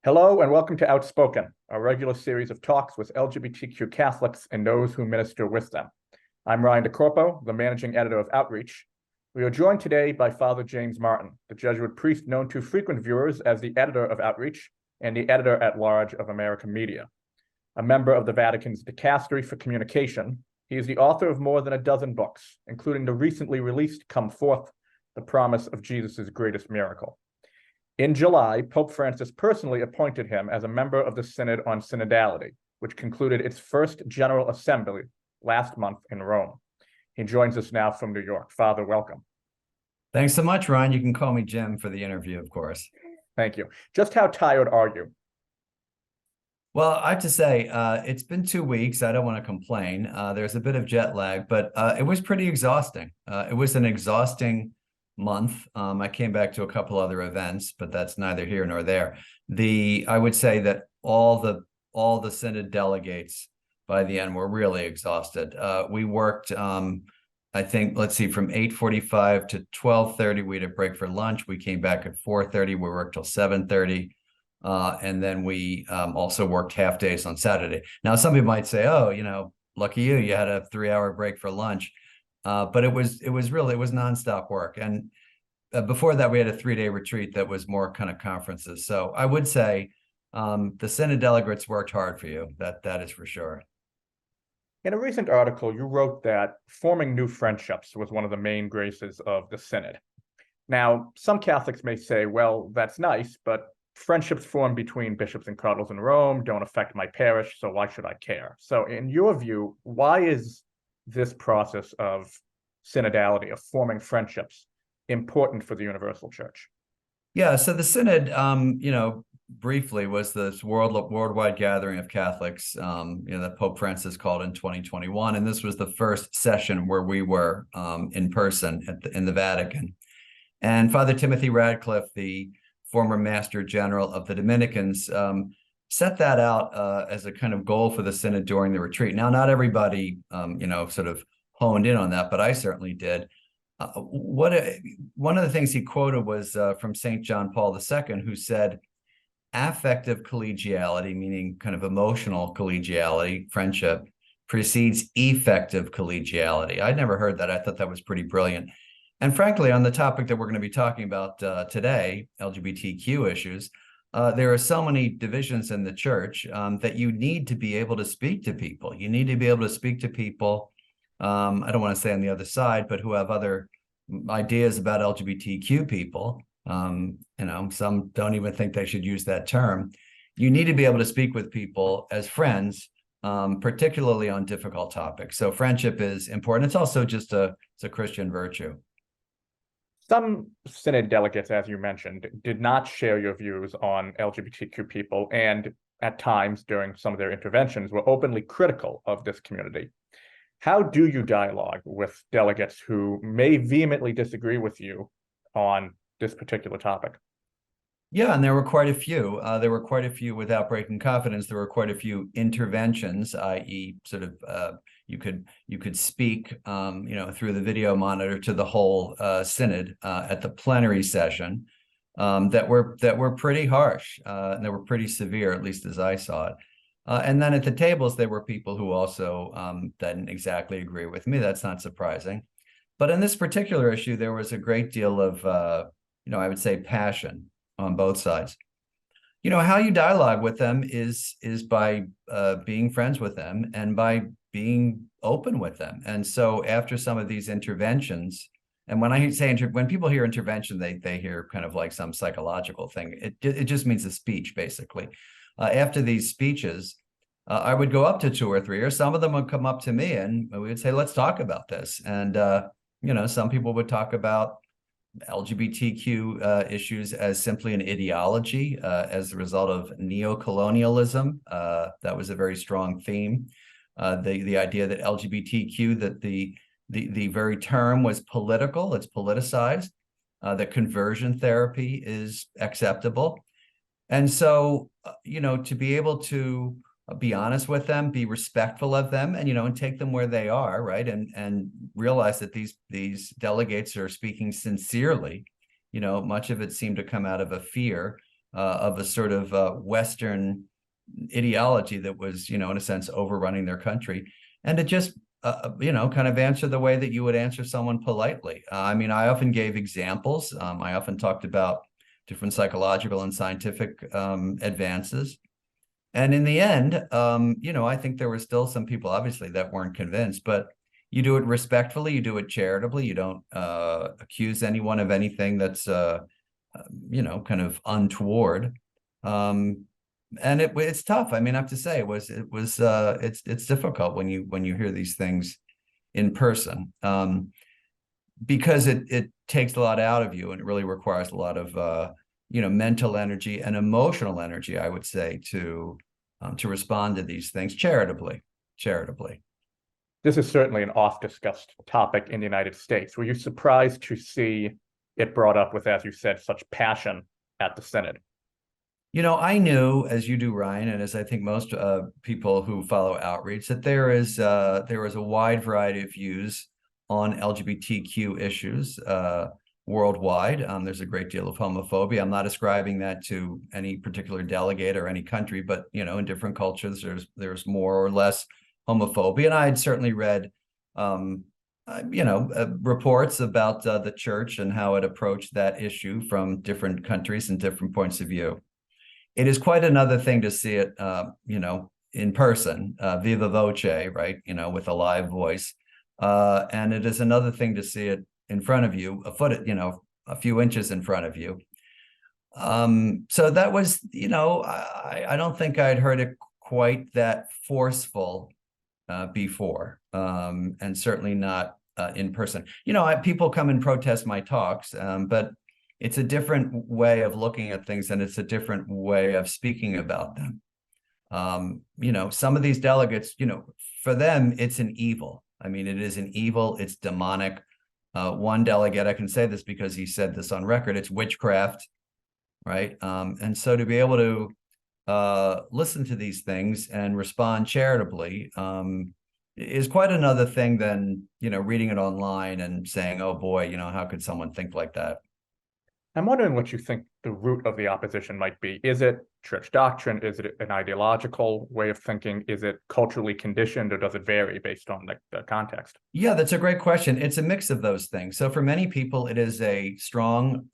Hello and welcome to Outspoken, a regular series of talks with LGBTQ Catholics and those who minister with them. I'm Ryan Di Corpo, the managing editor of Outreach. We are joined today by Father James Martin, the Jesuit priest known to frequent viewers as the editor of Outreach and the editor-at-large of American Media. A member of the Vatican's Dicastery for Communication, he is the author of more than a dozen books, including the recently released Come Forth, The Promise of Jesus' Greatest Miracle. In July, Pope Francis personally appointed him as a member of the Synod on Synodality, which concluded its first General Assembly last month in Rome. He joins us now from New York. Father, welcome. Thanks so much, Ryan. You can call me Jim for the interview, of course. Thank you. Just how tired are you? Well, I have to say, it's been 2 weeks. I don't want to complain. There's a bit of jet lag, but it was pretty exhausting. It was an exhausting month. I came back to a couple other events, but that's neither here nor there. I would say that all the Synod delegates by the end were really exhausted. We worked, I think, let's see, from 8:45 to 12:30. We had a break for lunch. We came back at 4:30. We worked till 7:30. And then we also worked half days on Saturday. Now, some people might say, oh, lucky you had a 3-hour break for lunch. But it was nonstop work. And before that, we had a 3-day retreat that was more kind of conferences. So I would say the Synod delegates worked hard for you. That is for sure. In a recent article, you wrote that forming new friendships was one of the main graces of the Synod. Now, some Catholics may say, well, that's nice, but friendships formed between bishops and cardinals in Rome don't affect my parish, so why should I care? So in your view, why is this process of synodality, of forming friendships, important for the universal church? Yeah, so the Synod, briefly was this worldwide gathering of Catholics, that Pope Francis called in 2021. And this was the first session where we were in person in the Vatican. And Father Timothy Radcliffe, the former Master General of the Dominicans, set that out as a kind of goal for the Synod during the retreat. Now, not everybody, sort of honed in on that, but I certainly did. One of the things he quoted was from St. John Paul II, who said, affective collegiality, meaning kind of emotional collegiality, friendship, precedes effective collegiality. I'd never heard that. I thought that was pretty brilliant. And frankly, on the topic that we're going to be talking about today, LGBTQ issues, there are so many divisions in the church that you need to be able to speak to people. You need to be able to speak to people, I don't want to say on the other side, but who have other ideas about LGBTQ people. Some don't even think they should use that term. You need to be able to speak with people as friends, particularly on difficult topics. So friendship is important. It's also just it's a Christian virtue. Some Synod delegates, as you mentioned, did not share your views on LGBTQ people, and at times during some of their interventions were openly critical of this community. How do you dialogue with delegates who may vehemently disagree with you on this particular topic? Yeah, and there were quite a few. There were quite a few without breaking confidence. There were quite a few interventions, i.e., sort of you could speak, through the video monitor to the whole Synod at the plenary session that were pretty harsh. And they were pretty severe, at least as I saw it. And then at the tables, there were people who also didn't exactly agree with me. That's not surprising. But in this particular issue, there was a great deal of, I would say, passion on both sides. How you dialogue with them is by being friends with them and by being open with them. And so after some of these interventions, and when I say when people hear intervention, they hear kind of like some psychological thing. It just means a speech, basically. After these speeches, I would go up to 2 or 3, or some of them would come up to me and we would say, let's talk about this. And, some people would talk about LGBTQ issues as simply an ideology as a result of neocolonialism. That was a very strong theme. The idea that LGBTQ, that the very term was political, it's politicized, that conversion therapy is acceptable. And so, to be able to be honest with them, be respectful of them, and and take them where they are, right? And realize that these delegates are speaking sincerely. Much of it seemed to come out of a fear of a sort of Western ideology that was, in a sense, overrunning their country, and to just kind of answer the way that you would answer someone politely. I often gave examples. I often talked about different psychological and scientific advances. And in the end, I think there were still some people, obviously, that weren't convinced, but you do it respectfully, you do it charitably, you don't accuse anyone of anything that's, kind of untoward. And it's tough. I have to say, it's difficult when you hear these things in person, because it takes a lot out of you, and it really requires a lot of mental energy and emotional energy, I would say, to respond to these things charitably. This is certainly an oft-discussed topic in the United States. Were you surprised to see it brought up with, as you said, such passion at the Synod? I knew, as you do, Ryan, and as I think most people who follow outreach, that there is a wide variety of views on LGBTQ issues worldwide. There's a great deal of homophobia. I'm not ascribing that to any particular delegate or any country, but in different cultures, there's more or less homophobia. And I had certainly read, reports about the church and how it approached that issue from different countries and different points of view. It is quite another thing to see it, in person, viva voce, right? With a live voice. And it is another thing to see it in front of you, a few inches in front of you. So that was, I don't think I'd heard it quite that forceful before, and certainly not in person. People come and protest my talks, but it's a different way of looking at things, and it's a different way of speaking about them. Some of these delegates, for them, it's an evil. It is an evil, it's demonic. One delegate, I can say this because he said this on record, it's witchcraft, right? And so to be able to listen to these things and respond charitably is quite another thing than, reading it online and saying, oh boy, how could someone think like that? I'm wondering what you think the root of the opposition might be. Is it church doctrine? Is it an ideological way of thinking? Is it culturally conditioned, or does it vary based on the context? Yeah, that's a great question. It's a mix of those things. So for many people, it is a strong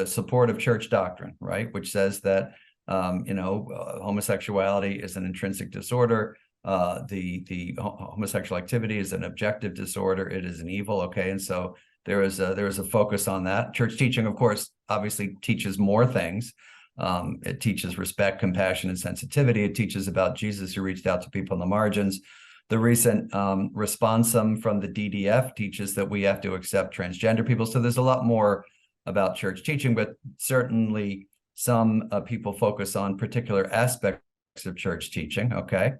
support of church doctrine, right? Which says that, homosexuality is an intrinsic disorder. The homosexual activity is an objective disorder. It is an evil. Okay. And so there is a focus on that. Church teaching, of course, obviously teaches more things. It teaches respect, compassion, and sensitivity. It teaches about Jesus, who reached out to people on the margins. The recent responsum from the DDF teaches that we have to accept transgender people. So there's a lot more about church teaching, but certainly some people focus on particular aspects of church teaching. Okay.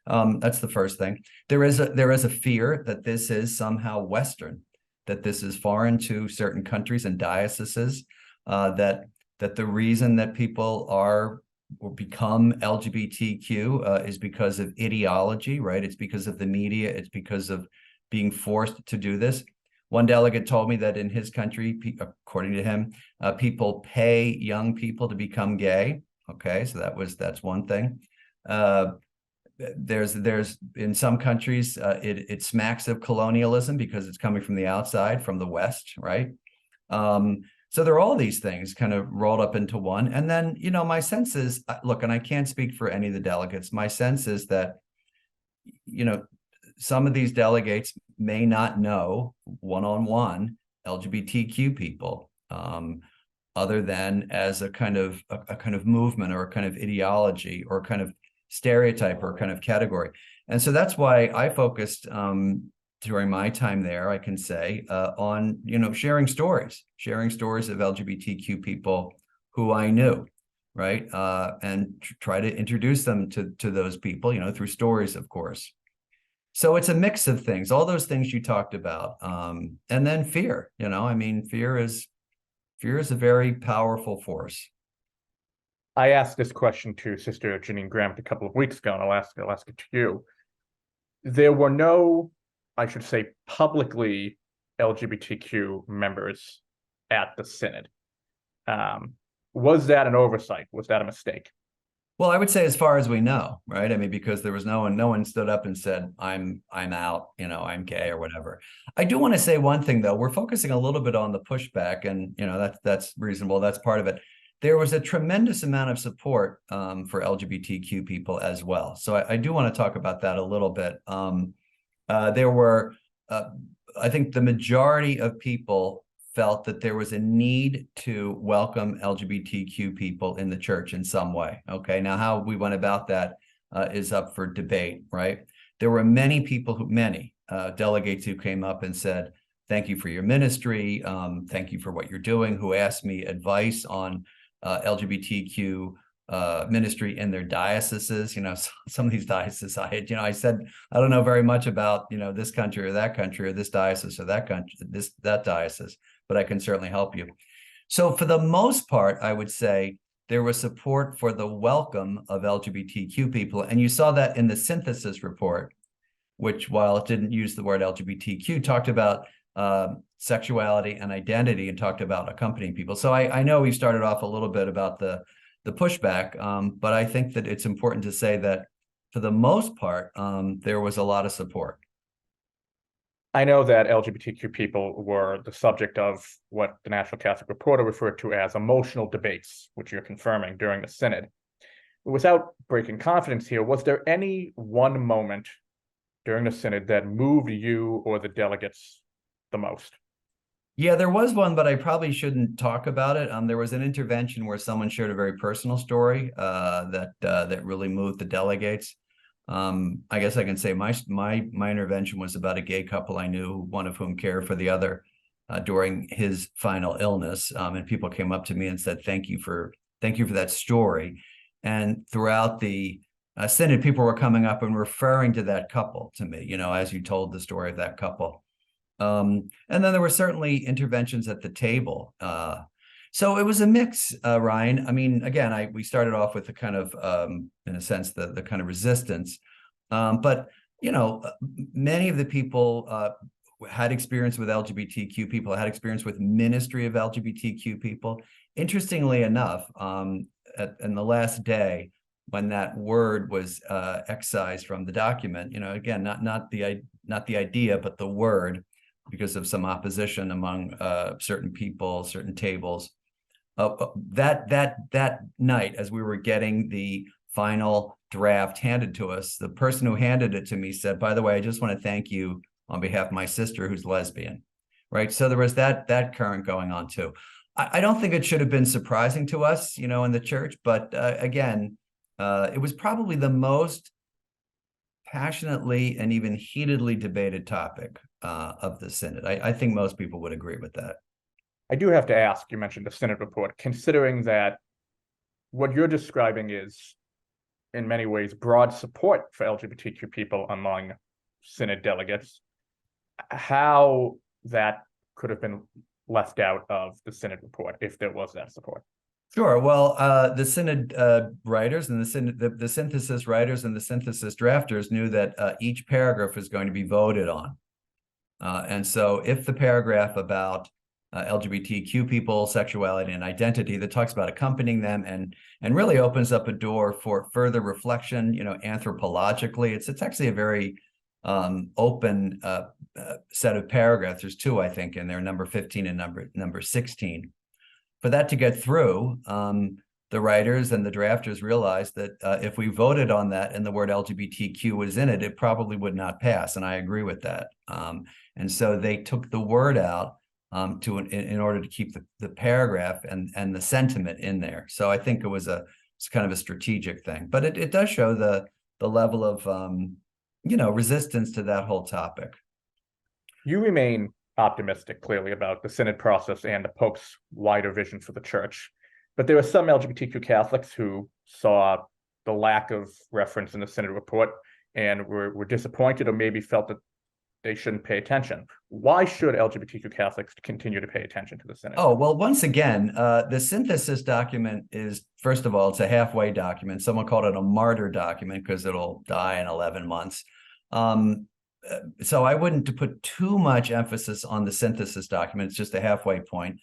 That's the first thing. There is a fear that this is somehow Western, that this is foreign to certain countries and dioceses, that the reason that people are or become LGBTQ is because of ideology, right? It's because of the media. It's because of being forced to do this. One delegate told me that in his country, according to him, people pay young people to become gay. Okay, so that's one thing. There's in some countries it smacks of colonialism because it's coming from the outside, from the West, right? So there are all these things kind of rolled up into one. And then, my sense is, look, and I can't speak for any of the delegates, my sense is that, some of these delegates may not know one-on-one LGBTQ people, other than as a kind of movement or a kind of ideology or kind of stereotype or kind of category. And so that's why I focused during my time there, I can say, on, sharing stories of LGBTQ people who I knew, right? And try to introduce them to those people, through stories, of course. So it's a mix of things, all those things you talked about. And then fear, fear is a very powerful force. I asked this question to Sister Janine Graham a couple of weeks ago, and I'll ask it to you. There were no, I should say, publicly LGBTQ members at the Synod. Was that an oversight? Was that a mistake? Well, I would say as far as we know, right? I mean, because there was no one stood up and said, I'm out, I'm gay or whatever. I do want to say one thing though. We're focusing a little bit on the pushback, and that's reasonable. That's part of it. There was a tremendous amount of support for LGBTQ people as well. So I do want to talk about that a little bit. There were, I think the majority of people felt that there was a need to welcome LGBTQ people in the church in some way. Okay, now how we went about that is up for debate, right? There were many people many delegates who came up and said, thank you for your ministry, thank you for what you're doing, who asked me advice on LGBTQ ministry in their dioceses. Some of these dioceses I said, I don't know very much about, this country or that country or this diocese or that country, that diocese, but I can certainly help you. So for the most part, I would say there was support for the welcome of LGBTQ people. And you saw that in the synthesis report, which, while it didn't use the word LGBTQ, talked about sexuality and identity and talked about accompanying people. So I know we started off a little bit about the pushback, but I think that it's important to say that for the most part, there was a lot of support. I know that LGBTQ people were the subject of what the National Catholic Reporter referred to as emotional debates, which you're confirming during the Synod. Without breaking confidence here, was there any one moment during the Synod that moved you or the delegates the most? Yeah, there was one, but I probably shouldn't talk about it. There was an intervention where someone shared a very personal story that really moved the delegates. I guess I can say my intervention was about a gay couple I knew, one of whom cared for the other during his final illness. And people came up to me and said, thank you for that story. And throughout the Synod, people were coming up and referring to that couple to me, as you told the story of that couple. And then there were certainly interventions at the table. So it was a mix, Ryan. I mean, again, we started off with the kind of, in a sense, the kind of resistance. But, many of the people had experience with LGBTQ people, had experience with ministry of LGBTQ people. Interestingly enough, in the last day, when that word was excised from the document, again, not the idea, but the word, because of some opposition among certain people, certain tables. That night, as we were getting the final draft handed to us, the person who handed it to me said, by the way, I just want to thank you on behalf of my sister who's lesbian, right? So there was that current going on too. I don't think it should have been surprising to us, in the church, but again, it was probably the most passionately and even heatedly debated topic of the Synod. I think most people would agree with that. I do have to ask, you mentioned the Synod report, considering that what you're describing is, in many ways, broad support for LGBTQ people among Synod delegates, how that could have been left out of the Synod report if there was that support. Sure. Well, the Synod writers and the synthesis writers and the synthesis drafters knew that each paragraph was going to be voted on. And so if the paragraph about LGBTQ people, sexuality, and identity that talks about accompanying them and really opens up a door for further reflection, anthropologically, it's actually a very open set of paragraphs. There's two, I think, in there, number 15 and number 16. For that to get through, the writers and the drafters realized that if we voted on that and the word LGBTQ was in it, it probably would not pass. And I agree with that. And so they took the word out in order to keep the paragraph and the sentiment in there. So I think it's kind of a strategic thing, but it does show the level of resistance to that whole topic. You remain optimistic, clearly, about the Synod process and the Pope's wider vision for the Church. But there are some LGBTQ Catholics who saw the lack of reference in the Synod report and were disappointed or maybe felt that they shouldn't pay attention. Why should LGBTQ Catholics continue to pay attention to the Synod? Oh, well, once again, the synthesis document is, first of all, it's a halfway document. Someone called it a martyr document because it'll die in 11 months. So I wouldn't put too much emphasis on the synthesis document. It's just a halfway point.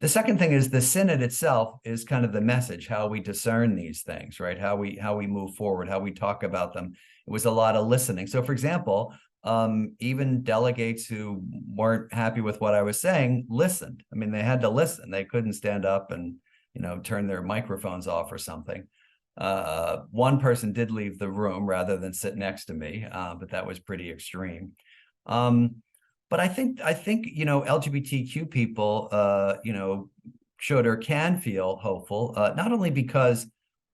The second thing is the synod itself is kind of the message, how we discern these things, right? How we move forward, how we talk about them. It was a lot of listening. So, for example, even delegates who weren't happy with what I was saying listened. I mean, they had to listen. They couldn't stand up and, turn their microphones off or something. One person did leave the room rather than sit next to me, but that was pretty extreme. But I think LGBTQ people should or can feel hopeful, not only because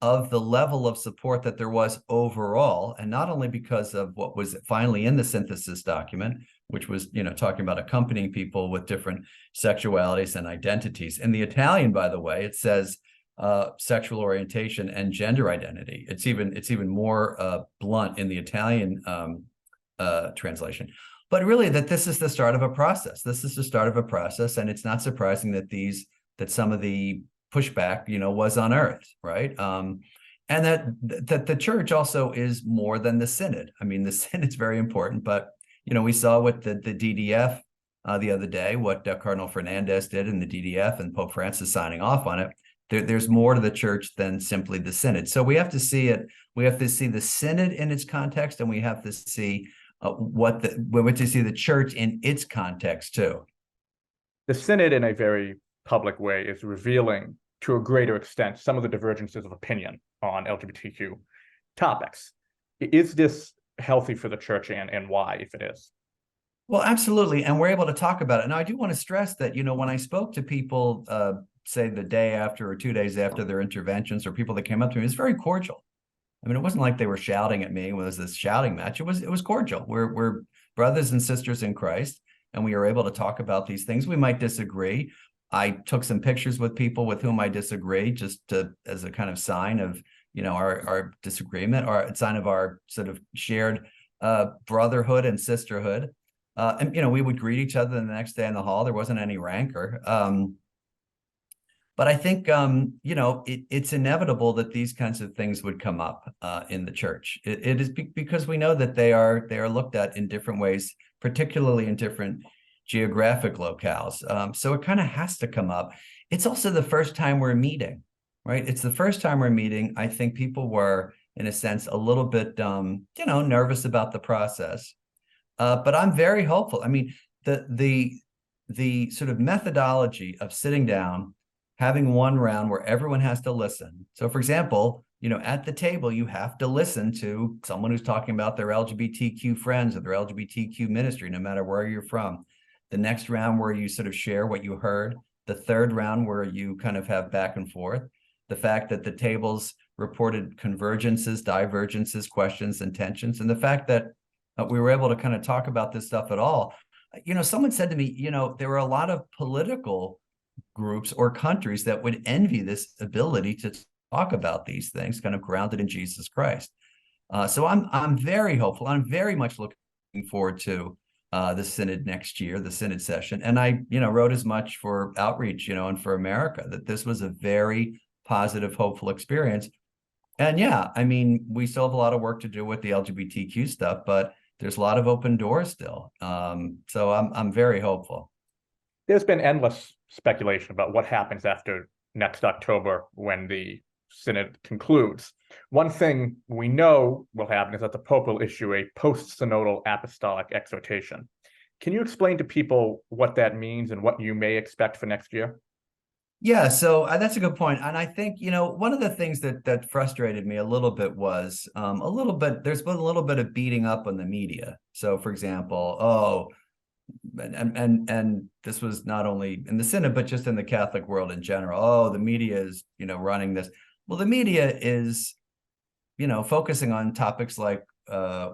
of the level of support that there was overall, and not only because of what was finally in the synthesis document, which was talking about accompanying people with different sexualities and identities. In the Italian, by the way, it says sexual orientation and gender identity. It's even more blunt in the Italian translation. But really, that this is the start of a process. This is the start of a process, and it's not surprising that some of the pushback, was unearthed, right? And that the church also is more than the synod. I mean, the synod's very important, but we saw with the DDF the other day, what Cardinal Fernandez did in the DDF, and Pope Francis signing off on it. There's more to the church than simply the synod. So we have to see it. We have to see the synod in its context, and we have to see we want to see the church in its context too. The synod, in a very public way, is revealing to a greater extent some of the divergences of opinion on LGBTQ topics. Is this healthy for the church, and why, if it is? Well, absolutely. And we're able to talk about it. Now, I do want to stress that, when I spoke to people, say the day after or 2 days after their interventions, or people that came up to me, it was very cordial. I mean, it wasn't like they were shouting at me. It was this shouting match. It was cordial. We're brothers and sisters in Christ, and we are able to talk about these things. We might disagree. I took some pictures with people with whom I disagree, just as a kind of sign of, our disagreement, or a sign of our sort of shared brotherhood and sisterhood. And we would greet each other the next day in the hall. There wasn't any rancor. But I think, it's inevitable that these kinds of things would come up in the church. It is because we know that they are looked at in different ways, particularly in different geographic locales. So it kind of has to come up. It's also the first time we're meeting, right? It's the first time we're meeting. I think people were, in a sense, a little bit, nervous about the process. But I'm very hopeful. I mean, the sort of methodology of sitting down, having one round where everyone has to listen. So, for example, at the table, you have to listen to someone who's talking about their LGBTQ friends or their LGBTQ ministry, no matter where you're from. The next round where you sort of share what you heard. The third round where you kind of have back and forth. The fact that the tables reported convergences, divergences, questions, and tensions. And the fact that we were able to kind of talk about this stuff at all. Someone said to me, there were a lot of political groups or countries that would envy this ability to talk about these things, kind of grounded in Jesus Christ. So I'm very hopeful. I'm very much looking forward to the synod next year, the synod session. And I, wrote as much for outreach, and for America, that this was a very positive, hopeful experience. And yeah, I mean, we still have a lot of work to do with the LGBTQ stuff, but there's a lot of open doors still. So I'm very hopeful. There's been endless speculation about what happens after next October when the synod concludes. One thing we know will happen is that the Pope will issue a post-synodal apostolic exhortation. Can you explain to people what that means and what you may expect for next year? Yeah, so that's a good point. And I think, one of the things that frustrated me a little bit was there's been a little bit of beating up on the media. So, for example, and this was not only in the synod, but just in the Catholic world in general. Oh, the media is, running this. Well, the media is, focusing on topics like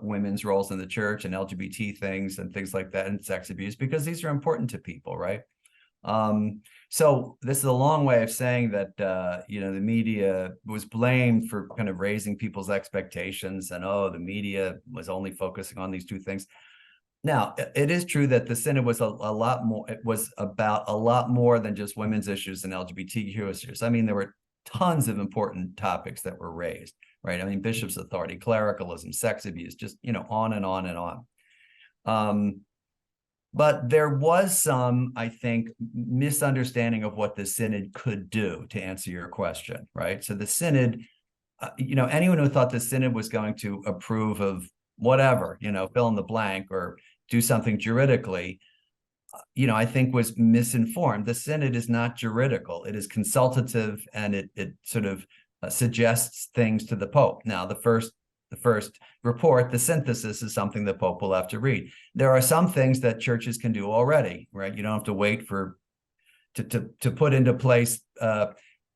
women's roles in the church and LGBT things and things like that, and sex abuse, because these are important to people, right? So this is a long way of saying that, the media was blamed for kind of raising people's expectations, and, the media was only focusing on these two things. Now, it is true that the synod was a lot more, it was about a lot more than just women's issues and LGBTQ issues. I mean, there were tons of important topics that were raised, right? I mean, bishop's authority, clericalism, sex abuse, just, on and on and on. But there was some, I think, misunderstanding of what the Synod could do, to answer your question, right? So the Synod, anyone who thought the Synod was going to approve of whatever, fill in the blank or do something juridically, I think was misinformed. The Synod is not juridical. It is consultative, and it sort of suggests things to the Pope. Now, the first report, the synthesis, is something the Pope will have to read. There are some things that churches can do already, right? You don't have to wait to put into place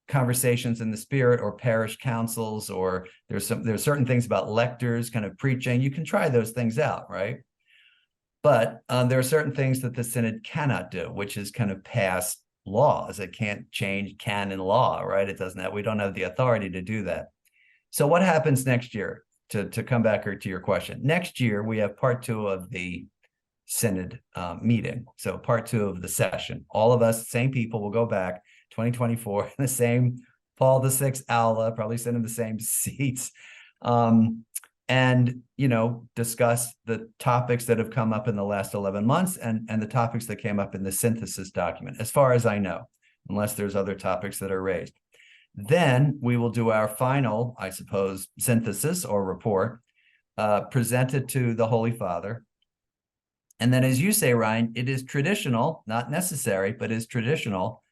conversations in the Spirit or parish councils, or there's certain things about lectors kind of preaching. You can try those things out, right? But there are certain things that the Synod cannot do, which is kind of pass laws. It can't change canon law, right? We don't have the authority to do that. So what happens next year? To come back to your question, next year we have part 2 of the Synod meeting. So part 2 of the session. All of us, same people, will go back 2024 in the same Paul VI aula, probably sit in the same seats, and discuss the topics that have come up in the last 11 months and the topics that came up in the synthesis document, as far as I know, unless there's other topics that are raised. Then we will do our final, I suppose, synthesis or report, presented to the Holy Father. And then, as you say, Ryan, it is traditional, not necessary, but is traditional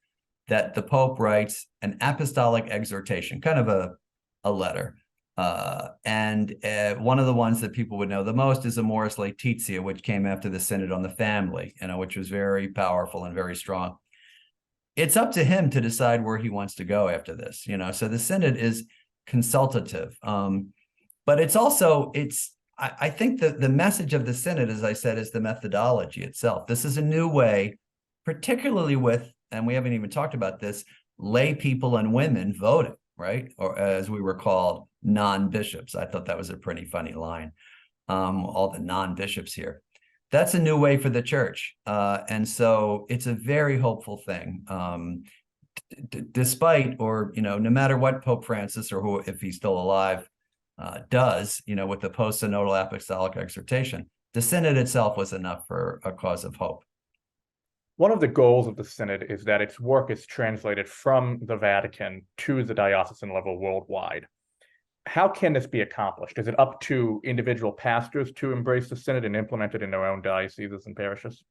that the Pope writes an apostolic exhortation, kind of a letter. And one of the ones that people would know the most is Amoris Laetitia, which came after the Synod on the Family, which was very powerful and very strong. It's up to him to decide where he wants to go after this, so the Synod is consultative. But it's also, I think that the message of the Synod, as I said, is the methodology itself. This is a new way, particularly with, and we haven't even talked about this, lay people and women voting, right? Or as we were called, non-bishops. I thought that was a pretty funny line. All the non-bishops here. That's a new way for the church. And so it's a very hopeful thing. Despite, or, no matter what Pope Francis, or who, if he's still alive, does, with the post-synodal apostolic exhortation, the Synod itself was enough for a cause of hope. One of the goals of the Synod is that its work is translated from the Vatican to the diocesan level worldwide. How can this be accomplished? Is it up to individual pastors to embrace the Synod and implement it in their own dioceses and parishes?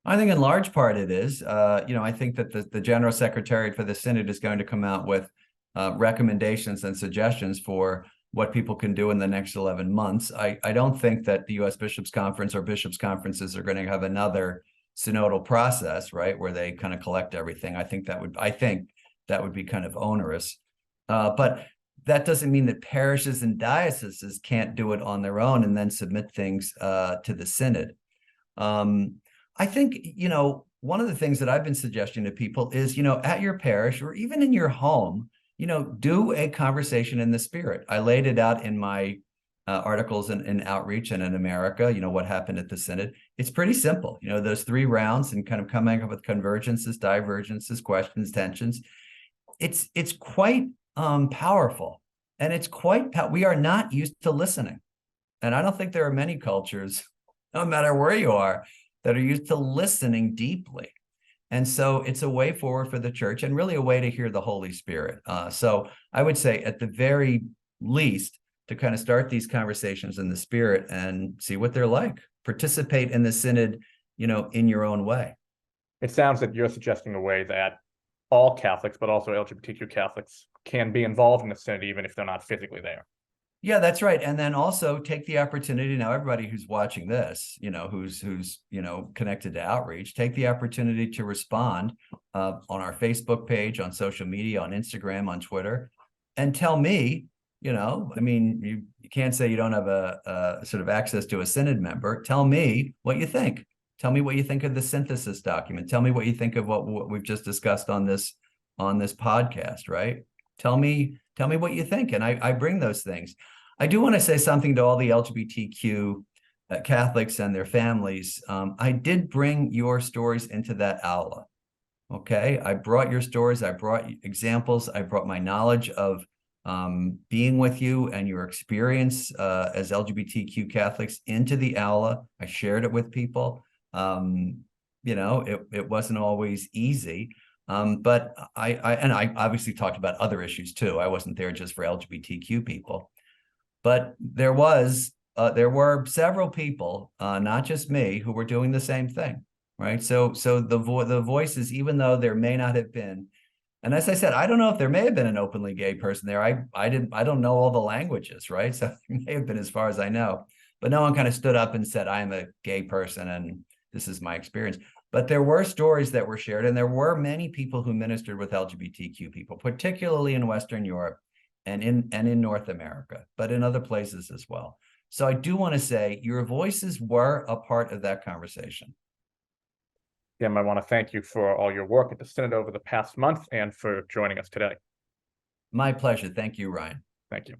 I think in large part it is. I think that the General Secretariat for the Synod is going to come out with recommendations and suggestions for what people can do in the next 11 months. I don't think that the U.S. Bishops' Conference or bishops' conferences are going to have another synodal process, right, where they kind of collect everything. I think that would be kind of onerous. But that doesn't mean that parishes and dioceses can't do it on their own and then submit things to the Synod. I think, one of the things that I've been suggesting to people is, at your parish or even in your home, do a conversation in the Spirit. I laid it out in my articles in Outreach and in America, what happened at the Synod. It's pretty simple, those 3 rounds and kind of coming up with convergences, divergences, questions, tensions. It's quite powerful, and it's we are not used to listening, and I don't think there are many cultures, no matter where you are, that are used to listening deeply. And so it's a way forward for the church, and really a way to hear the Holy Spirit. So I would say, at the very least, to kind of start these conversations in the Spirit and see what they're like. Participate in the Synod, in your own way. It sounds that you're suggesting a way that all Catholics, but also LGBTQ Catholics, can be involved in the Synod even if they're not physically there. Yeah, that's right. And then also take the opportunity, now everybody who's watching this, who's connected to Outreach, take the opportunity to respond on our Facebook page, on social media, on Instagram, on Twitter, and tell me, you can't say you don't have a sort of access to a Synod member. Tell me what you think. Tell me what you think of the synthesis document. Tell me what you think of what we've just discussed on this podcast, right? Tell me what you think. And I bring those things. I do want to say something to all the LGBTQ Catholics and their families. I did bring your stories into that aula. Okay. I brought your stories. I brought examples. I brought my knowledge of being with you and your experience as LGBTQ Catholics into the aula. I shared it with people. It wasn't always easy. But I obviously talked about other issues too. I wasn't there just for LGBTQ people, but there were several people, not just me, who were doing the same thing, right? So the voices, even though there may not have been, and as I said, I don't know if there may have been an openly gay person there. I don't know all the languages, right? So there may have been, as far as I know, but no one kind of stood up and said, I am a gay person and this is my experience. But there were stories that were shared, and there were many people who ministered with LGBTQ people, particularly in Western Europe and in North America, but in other places as well. So I do want to say your voices were a part of that conversation. Jim, I want to thank you for all your work at the Synod over the past month and for joining us today. My pleasure. Thank you, Ryan. Thank you.